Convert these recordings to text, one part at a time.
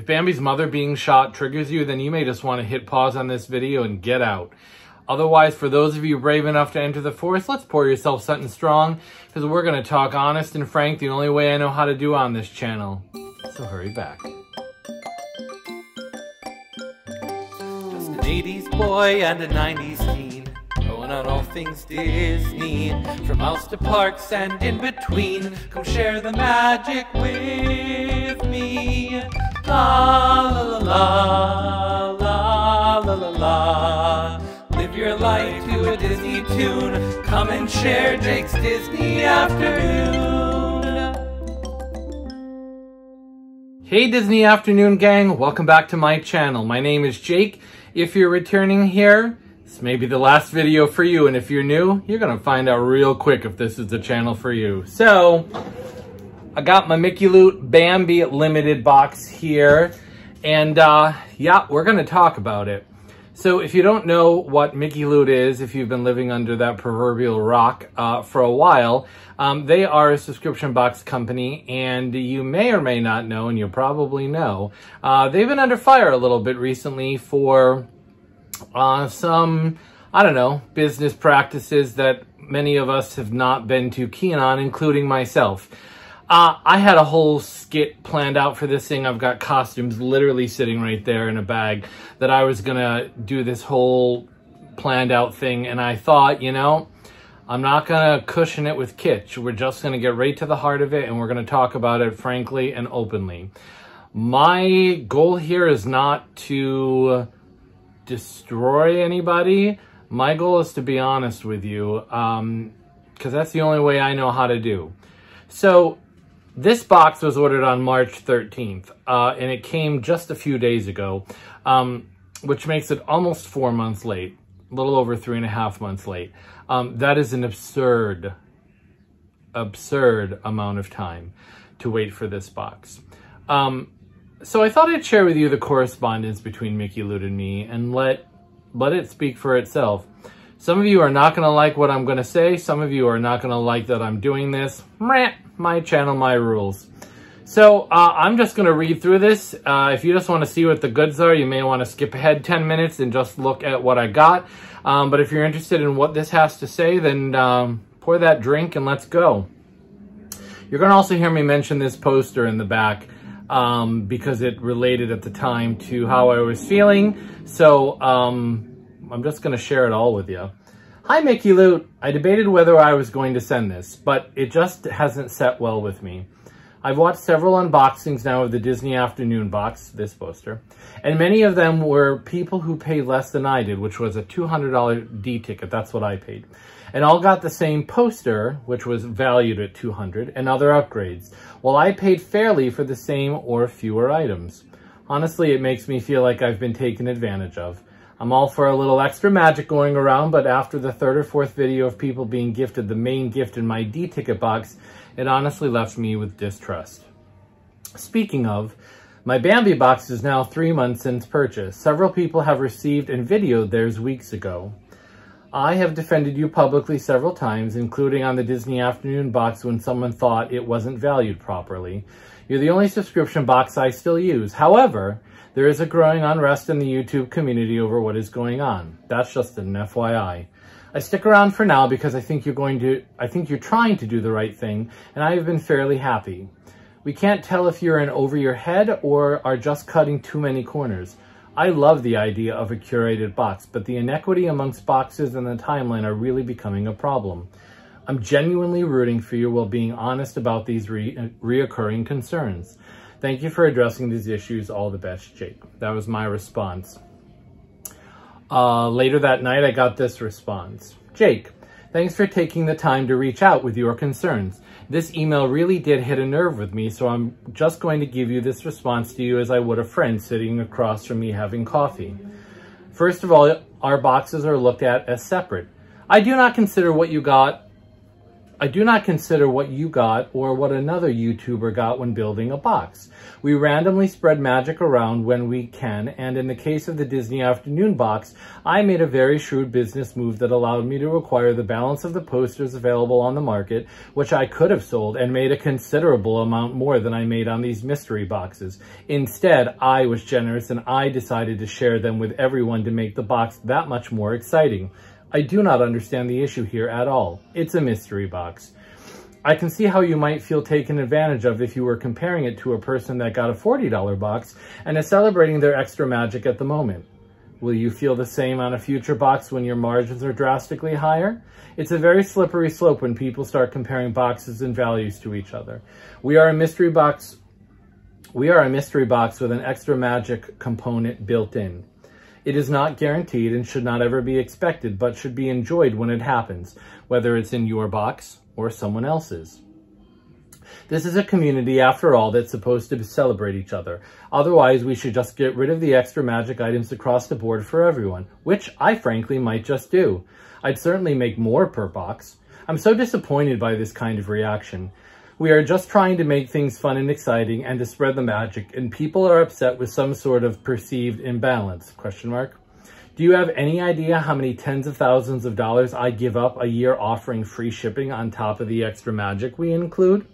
If Bambi's mother being shot triggers you, then you may just want to hit pause on this video and get out. Otherwise, for those of you brave enough to enter the force, let's pour yourself something strong, because we're going to talk honest and frank the only way I know how to do on this channel. So hurry back. Just an 80s boy and a 90s teen, going on all things Disney, from mouse to parks and in between. Come share the magic with me. La la la la la la la. Live your life to a Disney tune. Come and share Jake's Disney Afternoon. Hey Disney Afternoon gang, welcome back to my channel. My name is Jake. If you're returning here, this may be the last video for you, and if you're new, you're gonna find out real quick if this is the channel for you. So, I got my Mickey Loot Bambi Limited box here, and yeah, we're gonna talk about it. So if you don't know what Mickey Loot is, if you've been living under that proverbial rock for a while, they are a subscription box company, and you may or may not know, and you probably know, they've been under fire a little bit recently for some, I don't know, business practices that many of us have not been too keen on, including myself. I had a whole skit planned out for this thing. I've got costumes literally sitting right there in a bag that I was gonna do this whole planned out thing, and I thought, you know, I'm not gonna cushion it with kitsch. We're just gonna get right to the heart of it, and we're gonna talk about it frankly and openly. My goal here is not to destroy anybody. My goal is to be honest with you, because that's the only way I know how to do. So, this box was ordered on March 13th, and it came just a few days ago, which makes it almost 4 months late, a little over 3.5 months late. That is an absurd amount of time to wait for this box. So I thought I'd share with you the correspondence between Mickey Loot and me and let it speak for itself. Some of you are not going to like what I'm going to say. Some of you are not going to like that I'm doing this. My channel, my rules. So I'm just going to read through this. If you just want to see what the goods are, you may want to skip ahead 10 minutes and just look at what I got. But if you're interested in what this has to say, then pour that drink and let's go. You're going to also hear me mention this poster in the back because it related at the time to how I was feeling. So I'm just going to share it all with you. Hi, Mickey Loot. I debated whether I was going to send this, but it just hasn't set well with me. I've watched several unboxings now of the Disney Afternoon box, this poster, and many of them were people who paid less than I did, which was a $200 D ticket. That's what I paid. And all got the same poster, which was valued at $200, and other upgrades, while I paid fairly for the same or fewer items. Honestly, it makes me feel like I've been taken advantage of. I'm all for a little extra magic going around, but after the third or fourth video of people being gifted the main gift in my D-ticket box, it honestly left me with distrust. Speaking of, my Bambi box is now 3 months since purchase. Several people have received and videoed theirs weeks ago. I have defended you publicly several times, including on the Disney Afternoon box when someone thought it wasn't valued properly. You're the only subscription box I still use. However, there is a growing unrest in the YouTube community over what is going on. That's just an FYI. I stick around for now because I think you're trying to do the right thing, and I have been fairly happy. We can't tell if you're in over your head or are just cutting too many corners. I love the idea of a curated box, but the inequity amongst boxes and the timeline are really becoming a problem. I'm genuinely rooting for you while being honest about these reoccurring concerns. Thank you for addressing these issues. All the best, Jake. That was my response. Later that night, I got this response. Jake, thanks for taking the time to reach out with your concerns. This email really did hit a nerve with me, so I'm just going to give you this response to you as I would a friend sitting across from me having coffee. First of all, our boxes are looked at as separate. I do not consider what you got I do not consider what you got or what another YouTuber got when building a box. We randomly spread magic around when we can, and in the case of the Disney Afternoon box, I made a very shrewd business move that allowed me to acquire the balance of the posters available on the market, which I could have sold, and made a considerable amount more than I made on these mystery boxes. Instead, I was generous and I decided to share them with everyone to make the box that much more exciting. I do not understand the issue here at all. It's a mystery box. I can see how you might feel taken advantage of if you were comparing it to a person that got a $40 box and is celebrating their extra magic at the moment. Will you feel the same on a future box when your margins are drastically higher? It's a very slippery slope when people start comparing boxes and values to each other. We are a mystery box with an extra magic component built in. It is not guaranteed and should not ever be expected, but should be enjoyed when it happens, whether it's in your box or someone else's. This is a community, after all, that's supposed to celebrate each other. Otherwise, we should just get rid of the extra magic items across the board for everyone, which I frankly might just do. I'd certainly make more per box. I'm so disappointed by this kind of reaction. We are just trying to make things fun and exciting and to spread the magic, and people are upset with some sort of perceived imbalance, ? Do you have any idea how many tens of thousands of dollars I give up a year offering free shipping on top of the extra magic we include?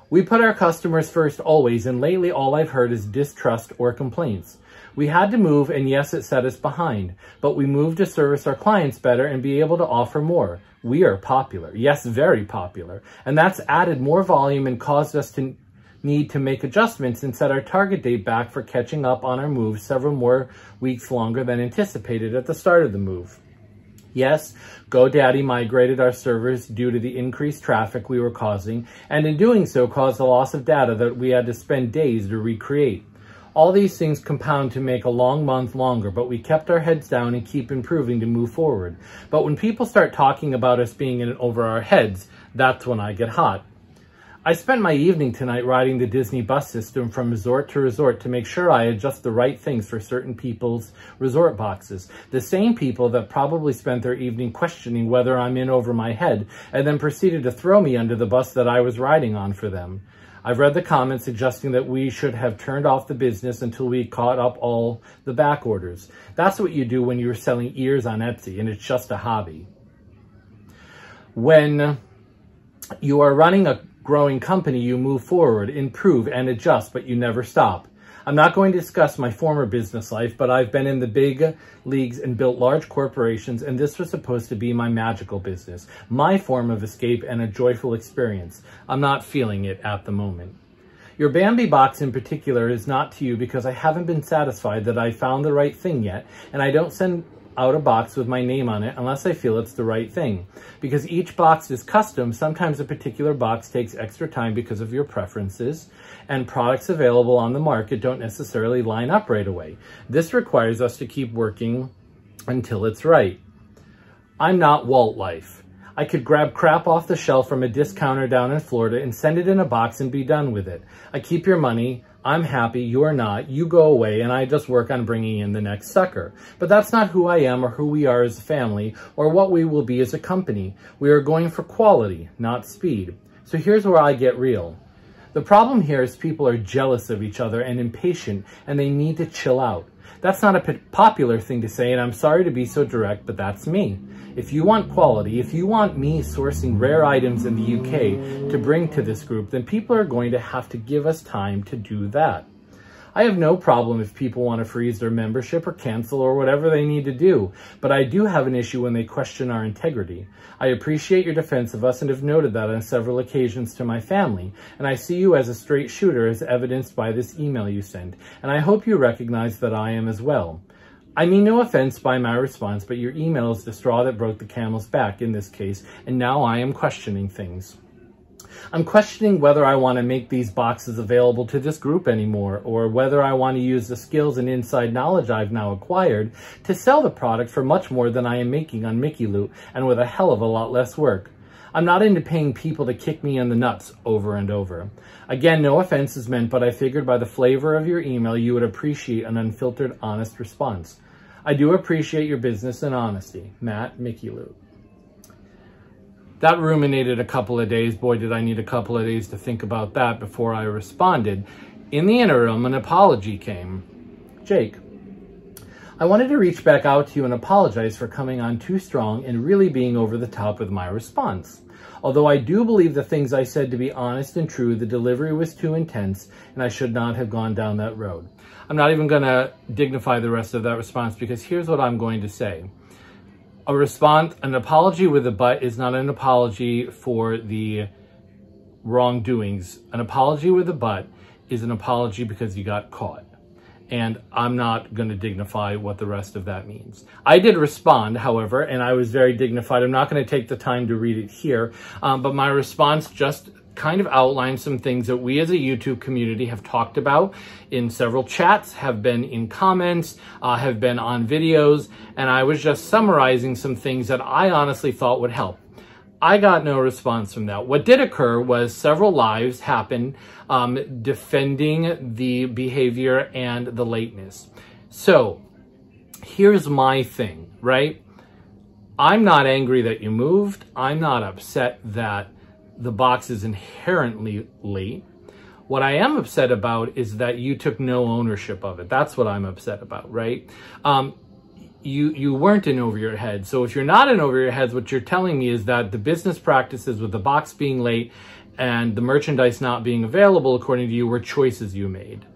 We put our customers first always, and lately all I've heard is distrust or complaints. We had to move, and yes, it set us behind, but we moved to service our clients better and be able to offer more. We are popular, yes, very popular, and that's added more volume and caused us to need to make adjustments and set our target date back for catching up on our move several more weeks longer than anticipated at the start of the move. Yes, GoDaddy migrated our servers due to the increased traffic we were causing, and in doing so caused a loss of data that we had to spend days to recreate. All these things compound to make a long month longer, but we kept our heads down and keep improving to move forward. But when people start talking about us being in over our heads, that's when I get hot. I spent my evening tonight riding the Disney bus system from resort to resort to make sure I adjust the right things for certain people's resort boxes. The same people that probably spent their evening questioning whether I'm in over my head and then proceeded to throw me under the bus that I was riding on for them. I've read the comments suggesting that we should have turned off the business until we caught up all the back orders. That's what you do when you're selling ears on Etsy, and it's just a hobby. When you are running a growing company, you move forward, improve, and adjust, but you never stop. I'm not going to discuss my former business life, but I've been in the big leagues and built large corporations, and this was supposed to be my magical business, my form of escape and a joyful experience. I'm not feeling it at the moment. Your Bambi box in particular is not to you because I haven't been satisfied that I found the right thing yet, and I don't send out a box with my name on it unless I feel it's the right thing. Because each box is custom, sometimes a particular box takes extra time because of your preferences, and products available on the market don't necessarily line up right away. This requires us to keep working until it's right. I'm not Walt Life. I could grab crap off the shelf from a discounter down in Florida and send it in a box and be done with it. I keep your money. I'm happy, you're not, you go away, and I just work on bringing in the next sucker. But that's not who I am or who we are as a family or what we will be as a company. We are going for quality, not speed. So here's where I get real. The problem here is people are jealous of each other and impatient, and they need to chill out. That's not a popular thing to say, and I'm sorry to be so direct, but that's me. If you want quality, if you want me sourcing rare items in the UK to bring to this group, then people are going to have to give us time to do that. I have no problem if people want to freeze their membership or cancel or whatever they need to do, but I do have an issue when they question our integrity. I appreciate your defense of us and have noted that on several occasions to my family, and I see you as a straight shooter as evidenced by this email you sent, and I hope you recognize that I am as well. I mean no offense by my response, but your email is the straw that broke the camel's back in this case, and now I am questioning things. I'm questioning whether I want to make these boxes available to this group anymore, or whether I want to use the skills and inside knowledge I've now acquired to sell the product for much more than I am making on Mickey Loot, and with a hell of a lot less work. I'm not into paying people to kick me in the nuts over and over. Again, no offense is meant, but I figured by the flavor of your email you would appreciate an unfiltered, honest response. I do appreciate your business and honesty. Matt, Mickey Loot. That ruminated a couple of days. Boy, did I need a couple of days to think about that before I responded. In the interim, an apology came. Jake, I wanted to reach back out to you and apologize for coming on too strong and really being over the top with my response. Although I do believe the things I said to be honest and true, the delivery was too intense and I should not have gone down that road. I'm not even going to dignify the rest of that response because here's what I'm going to say. An apology with a but is not an apology for the wrongdoings. An apology with a but is an apology because you got caught. And I'm not going to dignify what the rest of that means. I did respond, however, and I was very dignified. I'm not going to take the time to read it here, but my response just kind of outlined some things that we as a YouTube community have talked about in several chats, have been in comments, have been on videos, and I was just summarizing some things that I honestly thought would help. I got no response from that. What did occur was several lives happened defending the behavior and the lateness. So here's my thing, right? I'm not angry that you moved. I'm not upset that the box is inherently late. What I am upset about is that you took no ownership of it. That's what I'm upset about, right? You weren't in over your head. So if you're not in over your heads, what you're telling me is that the business practices with the box being late and the merchandise not being available, according to you, were choices you made.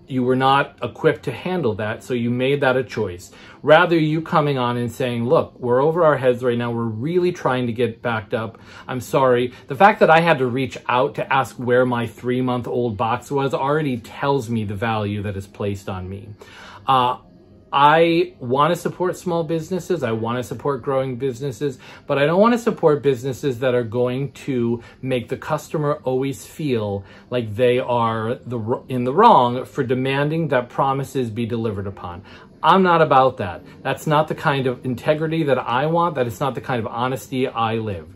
You were not equipped to handle that, so you made that a choice. Rather, you coming on and saying, look, we're over our heads right now. We're really trying to get backed up. I'm sorry. The fact that I had to reach out to ask where my 3-month-old box was already tells me the value that is placed on me. I want to support small businesses. I want to support growing businesses, but I don't want to support businesses that are going to make the customer always feel like they are in the wrong for demanding that promises be delivered upon. I'm not about that. That's not the kind of integrity that I want. That is not the kind of honesty I live.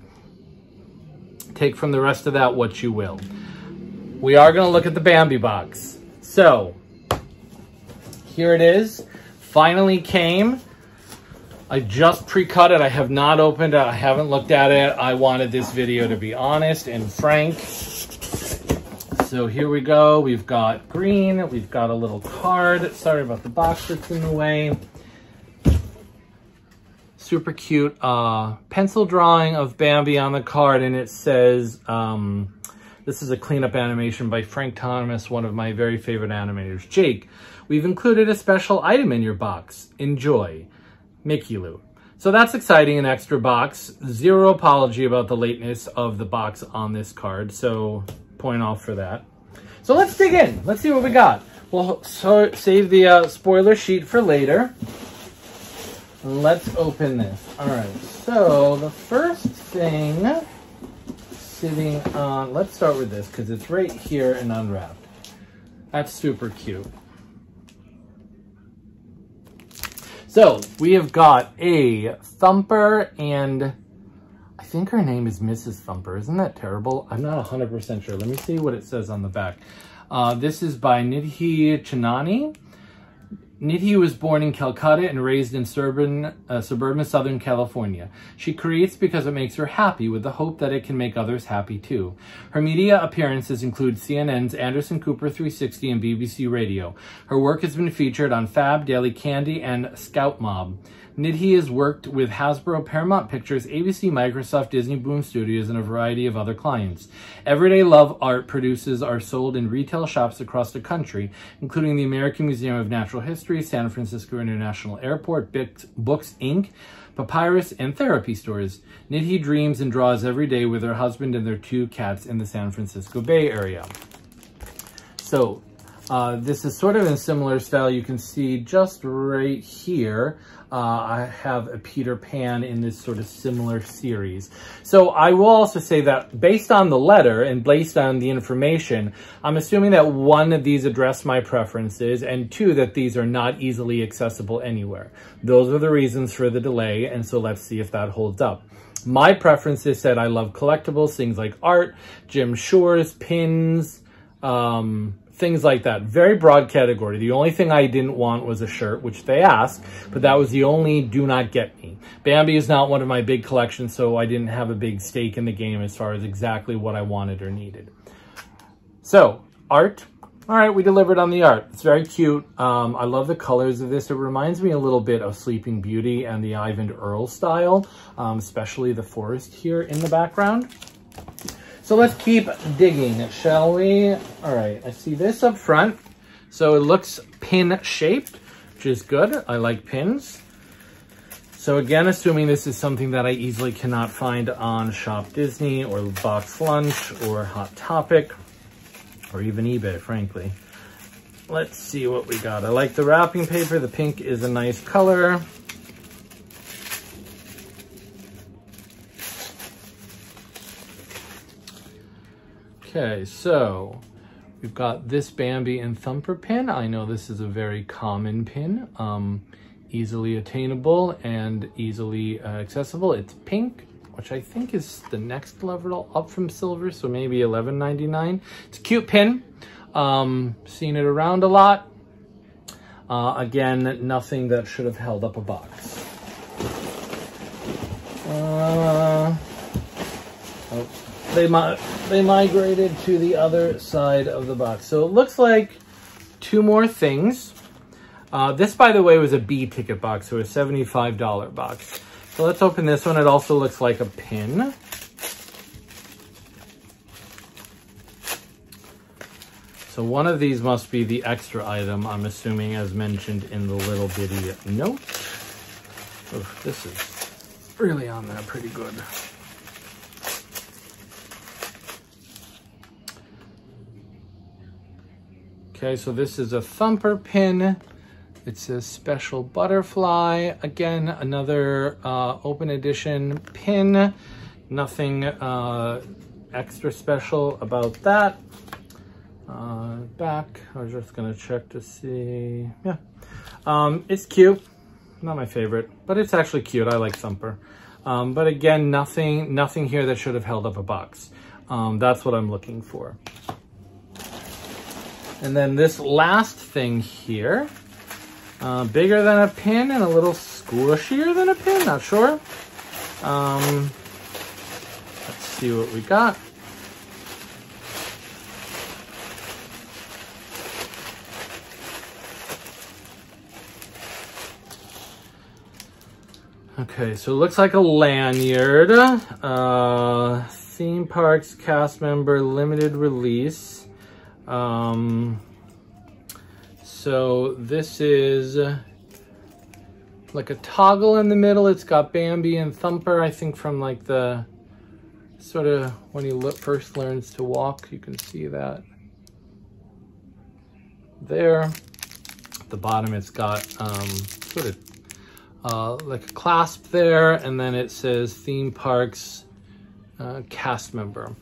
Take from the rest of that what you will. We are going to look at the Bambi box. So, here it is. Finally came. I just pre-cut it. I have not opened it. I haven't looked at it. I wanted this video to be honest and frank. So here we go. We've got green. We've got a little card. Sorry about the box that's in the way. Super cute pencil drawing of Bambi on the card, and it says, this is a cleanup animation by Frank Thomas, one of my very favorite animators. Jake, we've included a special item in your box. Enjoy. Mickey Lou. So that's exciting, an extra box. Zero apology about the lateness of the box on this card, so point off for that. So let's dig in. Let's see what we got. We'll save the spoiler sheet for later. Let's open this. All right, so the first thing sitting on, let's start with this because it's right here and unwrapped. That's super cute. So we have got a Thumper, and I think her name is Mrs. Thumper. Isn't that terrible? I'm not 100% sure. Let me see what it says on the back. This is by Nidhi Chinani. Nidhi was born in Calcutta and raised in suburban Southern California. She creates because it makes her happy, with the hope that it can make others happy too. Her media appearances include CNN's Anderson Cooper 360 and BBC Radio. Her work has been featured on Fab, Daily Candy, and Scout Mob. Nidhi has worked with Hasbro, Paramount Pictures, ABC, Microsoft, Disney Boom Studios, and a variety of other clients. Everyday Love art produces are sold in retail shops across the country, including the American Museum of Natural History, San Francisco International Airport, Books Inc., Papyrus, and therapy stores. Nidhi dreams and draws every day with her husband and their 2 cats in the San Francisco Bay Area. So, this is sort of in a similar style. You can see just right here, I have a Peter Pan in this sort of similar series. So I will also say that based on the letter and based on the information, I'm assuming that 1, of these address my preferences, and 2, that these are not easily accessible anywhere. Those are the reasons for the delay, and so let's see if that holds up. My preferences said I love collectibles, things like art, Jim Shores, pins, things like that. Very broad category. The only thing I didn't want was a shirt, which they asked, but that was the only do not get me. Bambi is not one of my big collections, so I didn't have a big stake in the game as far as exactly what I wanted or needed. So, art. All right, we delivered on the art. It's very cute. I love the colors of this. It reminds me a little bit of Sleeping Beauty and the Ivan Earl style, especially the forest here in the background. So let's keep digging, shall we? All right, I see this up front. So it looks pin-shaped, which is good. I like pins. So again, assuming this is something that I easily cannot find on Shop Disney or Box Lunch or Hot Topic or even eBay, frankly. Let's see what we got. I like the wrapping paper. The pink is a nice color. Okay, so we've got this Bambi and Thumper pin. I know this is a very common pin, easily attainable and easily accessible. It's pink, which I think is the next level up from silver, so maybe $11.99. It's a cute pin. Seen it around a lot. Again, nothing that should have held up a box. Oh. They migrated to the other side of the box. So it looks like two more things. This, by the way, was a B ticket box, so a $75 box. So let's open this one. It also looks like a pin. So one of these must be the extra item, I'm assuming, as mentioned in the little bitty note. Oh, this is really on there pretty good. Okay, so this is a Thumper pin. It's a special butterfly. Again, another open edition pin. Nothing extra special about that. Back, I was just gonna check to see. Yeah, it's cute. Not my favorite, but it's actually cute. I like Thumper. But again, nothing here that should have held up a box. That's what I'm looking for. And then this last thing here, bigger than a pin and a little squishier than a pin, not sure. Let's see what we got. Okay, so it looks like a lanyard. Theme Parks cast member limited release. So this is like a toggle in the middle. It's got Bambi and Thumper, I think from like the sort of when he first learns to walk. You can see that there. At the bottom it's got sort of like a clasp there, and then it says Theme Parks cast member.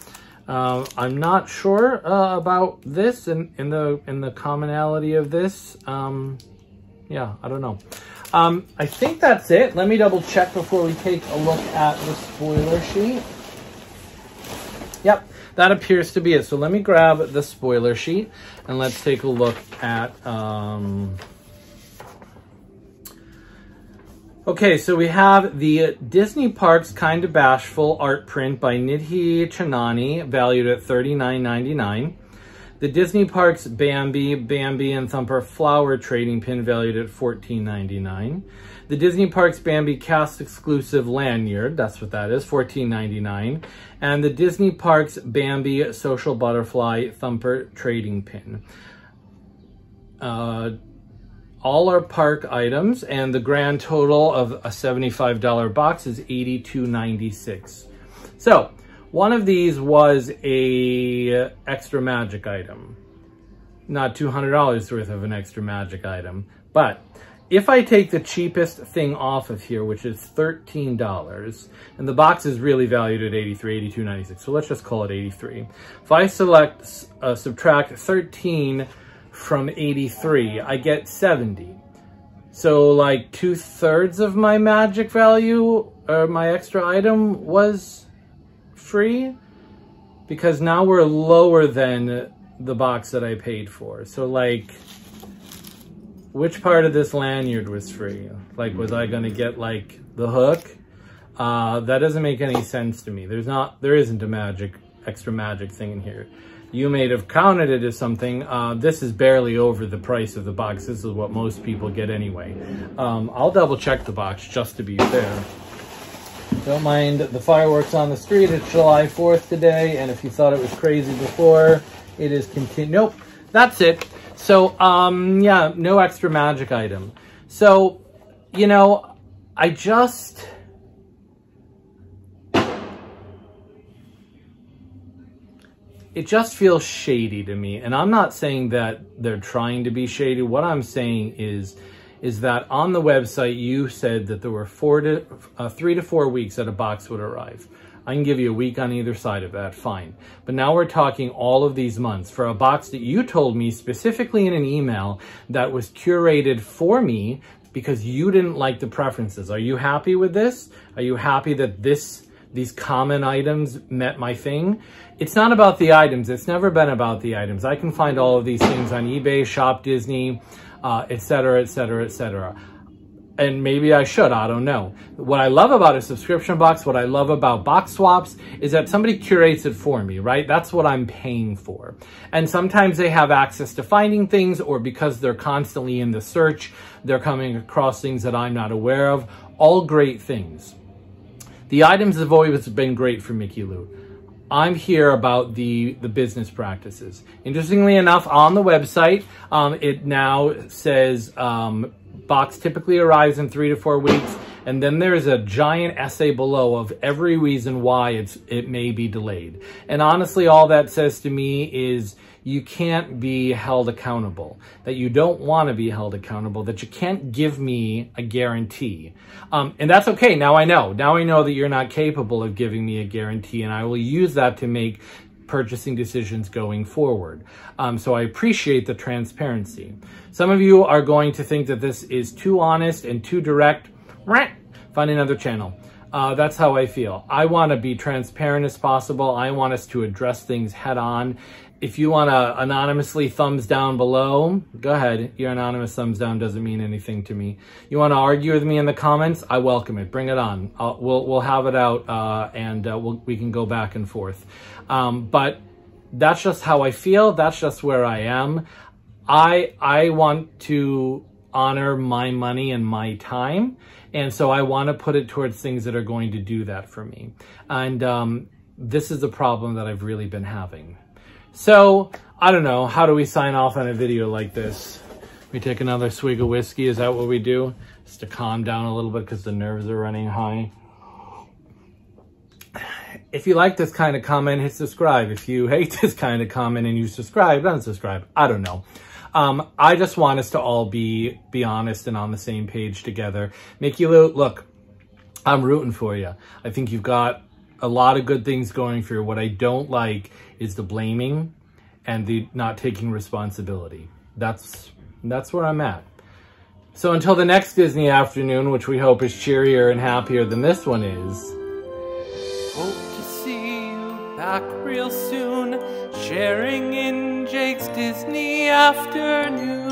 I'm not sure about this and in the commonality of this. Yeah, I don't know. I think that's it. Let me double check before we take a look at the spoiler sheet. Yep, that appears to be it. So let me grab the spoiler sheet and let's take a look at okay, so we have the Disney Parks Kinda Bashful art print by Nidhi Chanani, valued at $39.99. The Disney Parks Bambi and Thumper flower trading pin, valued at $14.99. The Disney Parks Bambi cast exclusive lanyard, that's what that is, $14.99. And the Disney Parks Bambi social butterfly Thumper trading pin. All are park items, and the grand total of a $75 box is $82.96. So one of these was a extra magic item, not $200 worth of an extra magic item. But if I take the cheapest thing off of here, which is $13, and the box is really valued at $82.96, so let's just call it $83. If I subtract 13 from 83, I get 70. So like 2/3 of my magic value, or my extra item, was free, because now we're lower than the box that I paid for. So like, which part of this lanyard was free? Like, was I gonna get like the hook? That doesn't make any sense to me. There isn't a extra magic thing in here. You may have counted it as something. This is barely over the price of the box. This is what most people get anyway. I'll double check the box just to be fair. Don't mind the fireworks on the street. It's July 4th today, and if you thought it was crazy before, it is Nope, that's it. So, yeah, no extra magic item. So, you know, it just feels shady to me. And I'm not saying that they're trying to be shady. What I'm saying is that on the website, you said that there were 3 to 4 weeks that a box would arrive. I can give you a week on either side of that, fine. But now we're talking all of these months for a box that you told me specifically in an email that was curated for me because you didn't like the preferences. Are you happy with this? Are you happy that these common items met my thing? It's not about the items. It's never been about the items. I can find all of these things on eBay, Shop Disney, etc., etc., etc. And maybe I should, I don't know. What I love about a subscription box, what I love about box swaps is that somebody curates it for me, right? That's what I'm paying for. And sometimes they have access to finding things, or because they're constantly in the search, they're coming across things that I'm not aware of. All great things. The items have always been great for Mickey Loot. I'm here about the business practices. Interestingly enough, on the website, it now says box typically arrives in 3 to 4 weeks, and then there's a giant essay below of every reason why it may be delayed. And honestly, all that says to me is you can't be held accountable, that you don't want to be held accountable, that you can't give me a guarantee. And that's okay. Now I know that you're not capable of giving me a guarantee, and I will use that to make purchasing decisions going forward. So I appreciate the transparency. Some of you are going to think that this is too honest and too direct. Find another channel. That's how I feel. I want to be transparent as possible. I want us to address things head on. If you want to anonymously thumbs down below, go ahead. Your anonymous thumbs down doesn't mean anything to me. You want to argue with me in the comments? I welcome it. Bring it on. We'll have it out and we can go back and forth. But that's just how I feel. That's just where I am. I want to honor my money and my time. And so I want to put it towards things that are going to do that for me. And this is the problem that I've really been having. So, I don't know, how do we sign off on a video like this? We take another swig of whiskey, is that what we do? Just to calm down a little bit because the nerves are running high. If you like this kind of comment, hit subscribe. If you hate this kind of comment and you subscribe, unsubscribe. I don't know. I just want us to all be honest and on the same page together. Mickey Loot, look, I'm rooting for you. I think you've got a lot of good things going for you. What I don't like is the blaming and the not taking responsibility. That's where I'm at. So until the next Disney afternoon, which we hope is cheerier and happier than this one is. Hope to see you back real soon, sharing in Jake's Disney afternoon.